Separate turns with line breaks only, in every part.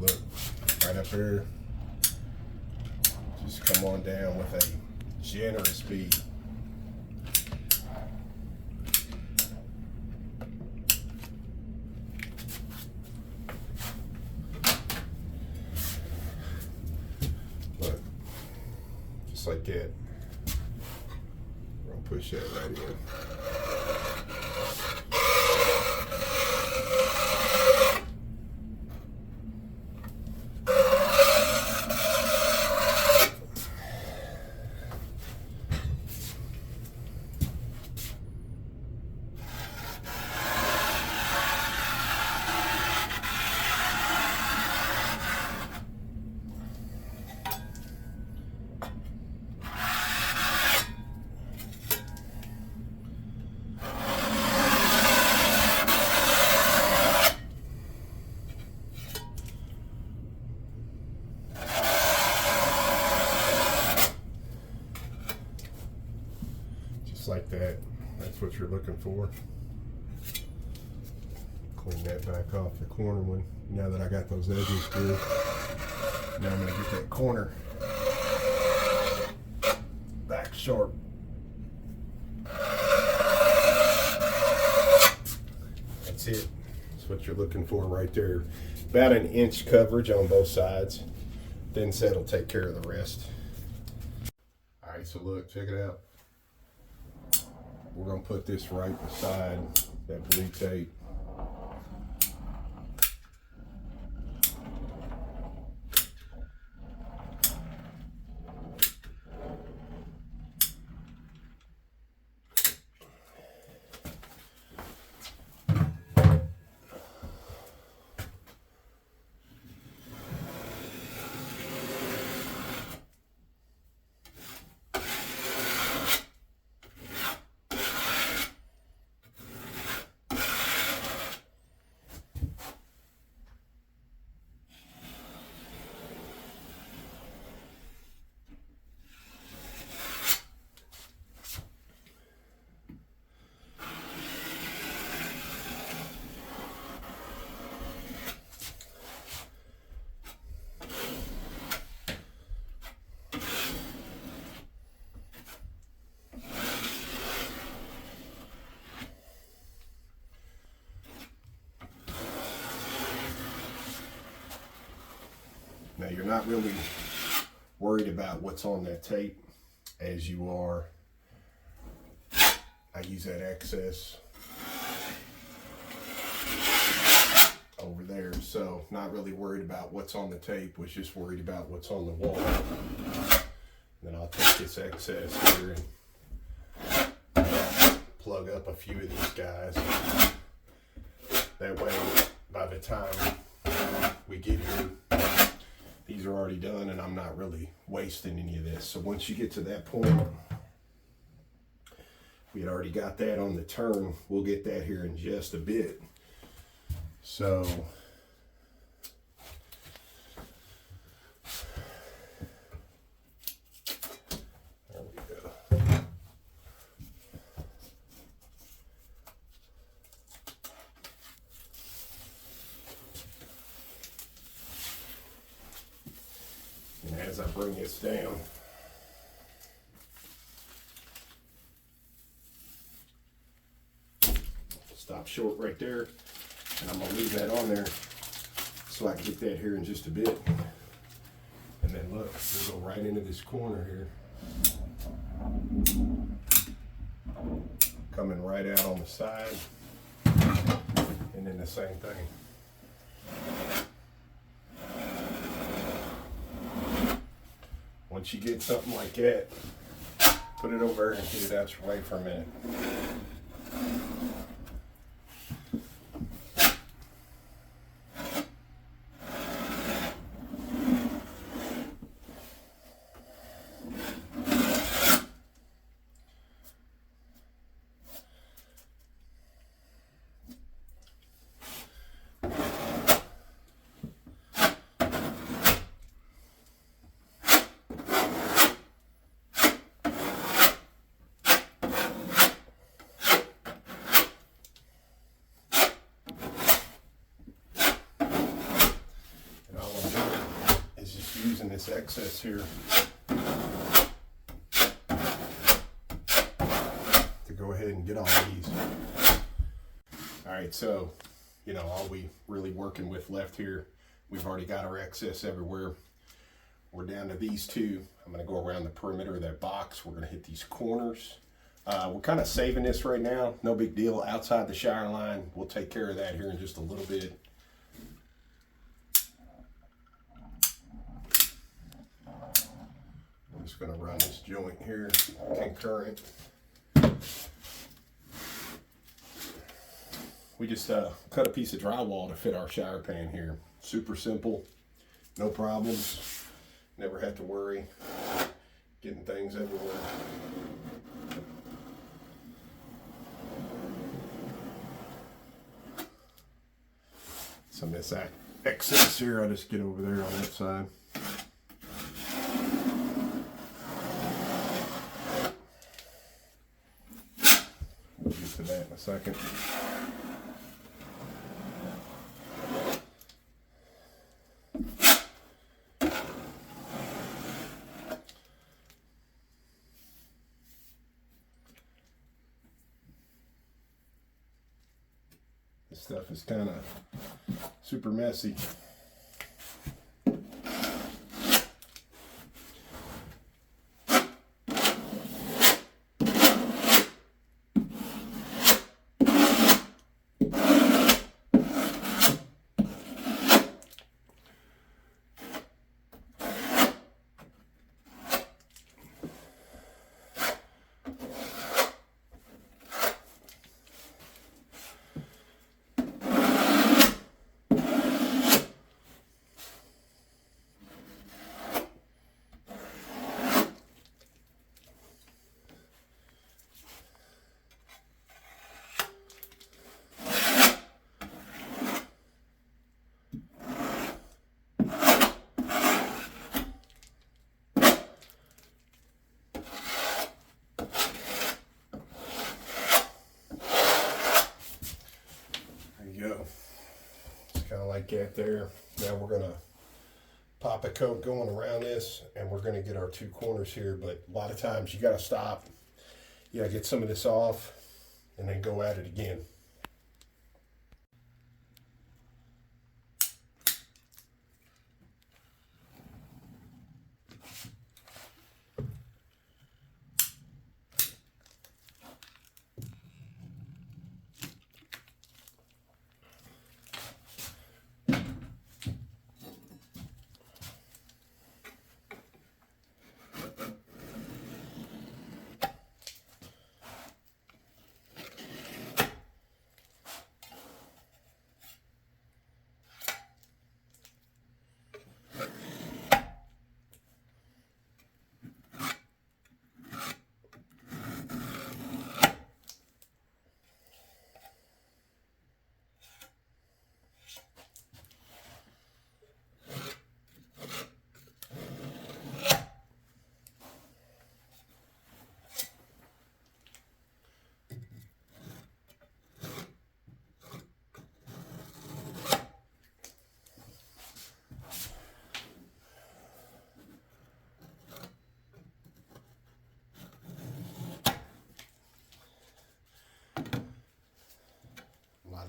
Look, right up here. Just come on down with a generous speed. Look, just like that. We're gonna push that right in. Like that. That's what you're looking for. Clean that back off the corner one. Now that I got those edges good, now I'm going to get that corner back sharp. That's it. That's what you're looking for right there. About an inch coverage on both sides. Thin set will take care of the rest. Alright, so look, check it out. We're going to put this right beside that blue tape. Now you're not really worried about what's on that tape as you are. I use that excess over there, so not really worried about what's on the tape, was just worried about what's on the wall. Then I'll take this excess here and plug up a few of these guys. That way, by the time we get here, these are already done and I'm not really wasting any of this. So once you get to that point, we had already got that on the turn. We'll get that here in just a bit. So there we go. And as I bring this down, stop short right there, and I'm going to leave that on there so I can get that here in just a bit. And then look, we'll go right into this corner here, coming right out on the side, and then the same thing. Once you get something like that, put it over and get it out your way for a minute. using this excess here to go ahead and get all these. All right, so, you know, all we really working with left here, we've already got our excess everywhere. We're down to these two. I'm gonna go around the perimeter of that box. We're gonna hit these corners. We're kind of saving this right now. No big deal. Outside the shower line, we'll take care of that here in just a little bit. I'm just gonna run this joint here concurrent. We just cut a piece of drywall to fit our shower pan here. Super simple, no problems. Never had to worry getting things everywhere. Some of this excess here, I'll just get over there on that side. We'll get to that in a second. This stuff is kind of super messy. Go. It's kind of like that there. Now we're gonna pop a coat going around this, and we're gonna get our two corners here, but a lot of times you gotta stop. You gotta get some of this off and then go at it again.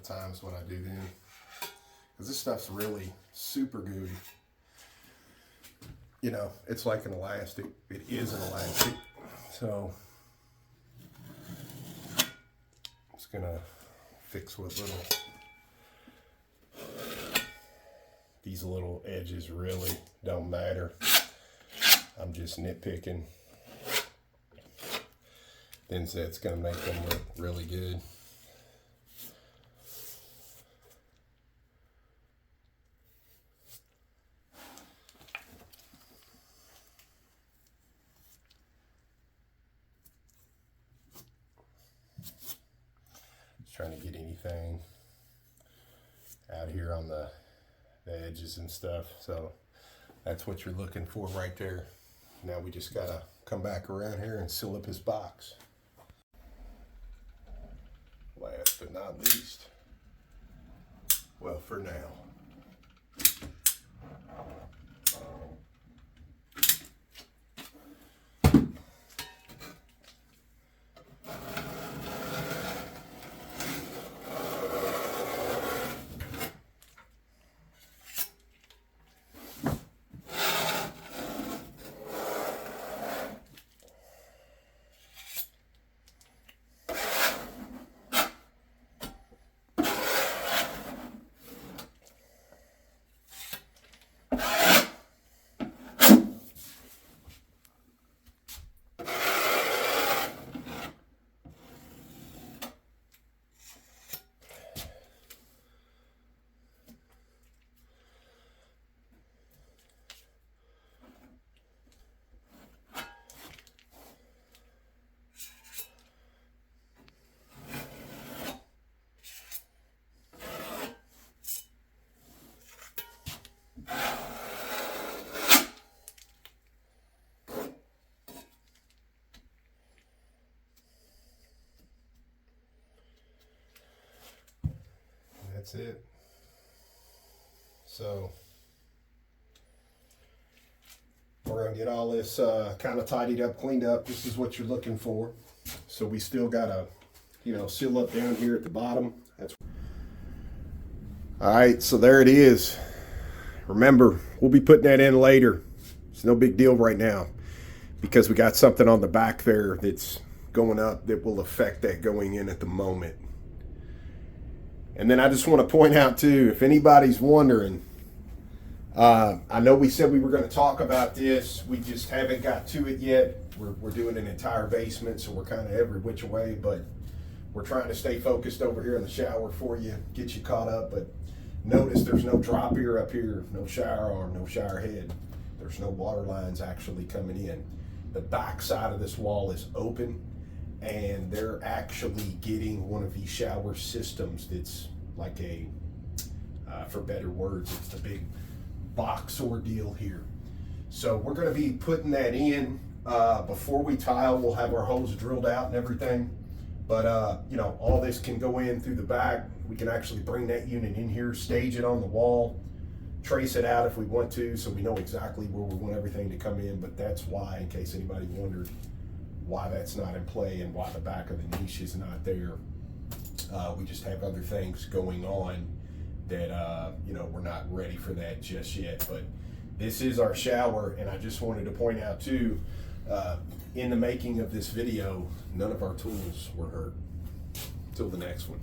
Times what I do then, because this stuff's really super gooey. You know, it's like an elastic. It is an elastic. So it's gonna fix with these little edges really don't matter. I'm just nitpicking. Then that's gonna make them look really good. Trying to get anything out here on the edges and stuff. So that's what you're looking for right there. Now we just gotta come back around here and seal up his box. Last but not least, well, for now, that's it. So we're gonna get all this kind of tidied up, cleaned up. This is what you're looking for. So we still gotta, you know, seal up down here at the bottom. That's all right. So there it is. Remember, we'll be putting that in later. It's no big deal right now because we got something on the back there that's going up that will affect that going in at the moment. And then I just want to point out too, if anybody's wondering, I know we said we were going to talk about this. We just haven't got to it yet. We're doing an entire basement, so we're kind of every which way, but we're trying to stay focused over here in the shower for you, get you caught up. But notice there's no drop ear up here, no shower arm, no shower head. There's no water lines actually coming in. The back side of this wall is open, and they're actually getting one of these shower systems that's like a, for better words, it's the big box ordeal here. So we're going to be putting that in before we tile. We'll have our holes drilled out and everything. But, you know, all this can go in through the back. We can actually bring that unit in here, stage it on the wall, trace it out if we want to, so we know exactly where we want everything to come in. But that's why, in case anybody wondered why that's not in play and why the back of the niche is not there, we just have other things going on that, you know, we're not ready for that just yet. But this is our shower, and I just wanted to point out too, in the making of this video, none of our tools were hurt. Till the next one.